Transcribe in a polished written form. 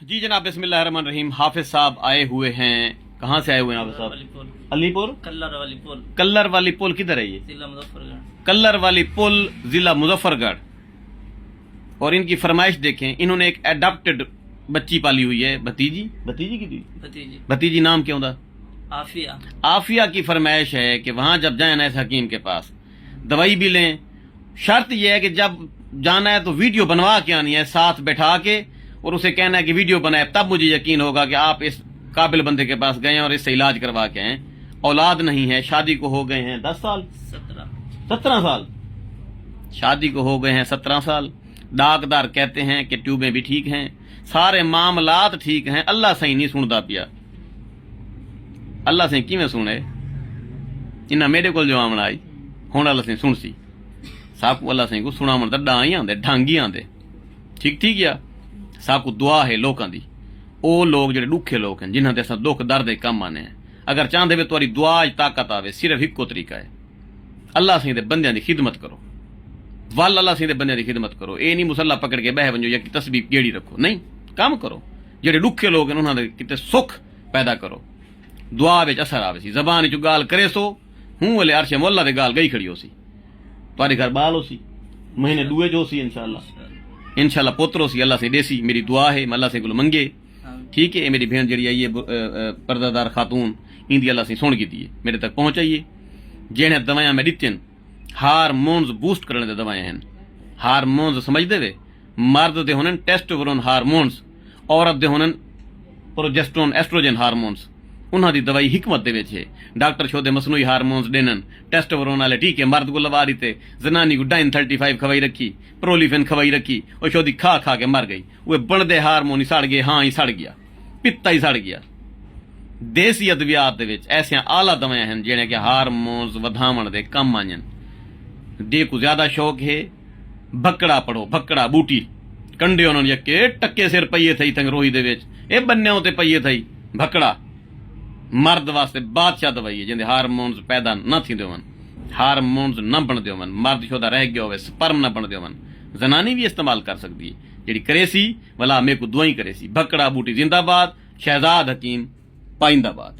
जी जनाब, बिस्मिल्लाहिर्रहमानिर्रहीम। हाफिज साहब आए हुए हैं। कहाँ से आए हुए हैं हाफिज साहब? अलीपुर। कल्लर वाली पुल किधर है ये? जिला मुजफ्फरगढ़। कल्लर वाली पुल, जिला मुजफ्फरगढ़। और इनकी फरमाइश देखें, इन्होंने एक एडॉप्टेड बच्ची पाली हुई है, भतीजी की भतीजी नाम क्यों था? आफिया। आफिया की फरमाइश है कि वहां जब जाए ना इस हकीम के पास दवाई भी लें। शर्त यह है कि जब जाना है तो वीडियो बनवा के आनी है, साथ बैठा के, और उसे कहना है कि वीडियो बनाए, तब मुझे यकीन होगा कि आप इस काबिल बंदे के पास गए और इससे इलाज करवा के आए। औलाद नहीं है, शादी को हो गए हैं 10 साल 17 साल, शादी को हो गए हैं 17 साल। डाकदार कहते हैं कि ट्यूबें भी ठीक हैं, सारे मामलात ठीक हैं। अल्लाह सही नहीं सुनता पिया। अल्लाह से किवें सुने? इन्हें मेरे को जो आमना आई हूँ अल्लाह से सुन सी साकू अल्लाह से को सुना मन डा ही आते ढंग ही आते ठीक या साकू दुआ है लोगों की। वो लोग जो दुखे लोग हैं जिन्होंने अस दुख दर्द के कम आने हैं, अगर चाहते वे तुम्हारी दुआ ताकत आवे, सिर्फ इको तरीका है, अल्लाह से बंदियां की खिदमत करो। वल अल्लाह से बंदियां की खिदमत करो। ये नहीं मुसल्ला पकड़ के बह बनो या तस्वीर गेड़ी रखो, नहीं, काम करो। जेडे दुखे लोग हैं उन्होंने कितने सुख पैदा करो, दुआ विच असर आवे सी। जबान चो गाल करे सो हूं वाले अरशे मोल्ला दे गाल गई खड़ी हो सी, तुम्हारे घर बाल हो सी, महीने दुए जो सी इंशाल्लाह पोतरो सी। अल्लाह से देसी मेरी दुआ है, अल्लाह से गुल मंगे, ठीक है। मेरी बहन जी आई है पर्दादार खातून, इंदी अल्लाह से सुन की दी मेरे तक पहुंचाइए। जेने दवाइयां मैं दित्तियां हारमोन्स बूस्ट करने दे दवाएं हैं। हारमोन्स समझते वे, मर्द दे होने टेस्टोस्टेरोन हारमोन्स, औरत दे होने प्रोजेस्टेरोन एस्ट्रोजन हारमोन्स। उन्हां दी दवाई हिकमत दे विच है। डॉक्टर शोदे मसनूई हारमोन्स देनन, टेस्टोस्टेरोन वाले टीके मर्द को लवा दिते, जनानी को डाइन 35 खवाई रखी, प्रोलिफेन खवाई रखी, और शोदी खा खा के मर गई। वे बनदे हारमोन ही सड़ गए, हाँ ही सड़ गया, पित्ता ही सड़ गया। देसी अद्वियात दे विच ऐसियां आला दवाएं हैं जेने कि हारमोन्स वधावण दे कम आजन। दे को ज्यादा शौक है, भक्कड़ा पढ़ो, भक्कड़ा बूटी कंडे उन्होंने यके टक्के सिर पईए थई तंग रोही दे विच, ए बन्नेओं ते पईए थई भक्कड़ा। मर्द वास्ते बादशाह दवाई है जिंदे हारमोन्स पैदा न थींदे होवन, हारमोन्स न बनदे होवन, मर्द शोदा रह गया होवे, स्पर्म न बनदे होवन। जनानी भी इस्तेमाल कर सकती है, जेड़ी करेसी वला मेरे को दुआई करेसी। भक्कड़ा बूटी जिंदाबाद, शहजाद हकीम पाइंदाबाद।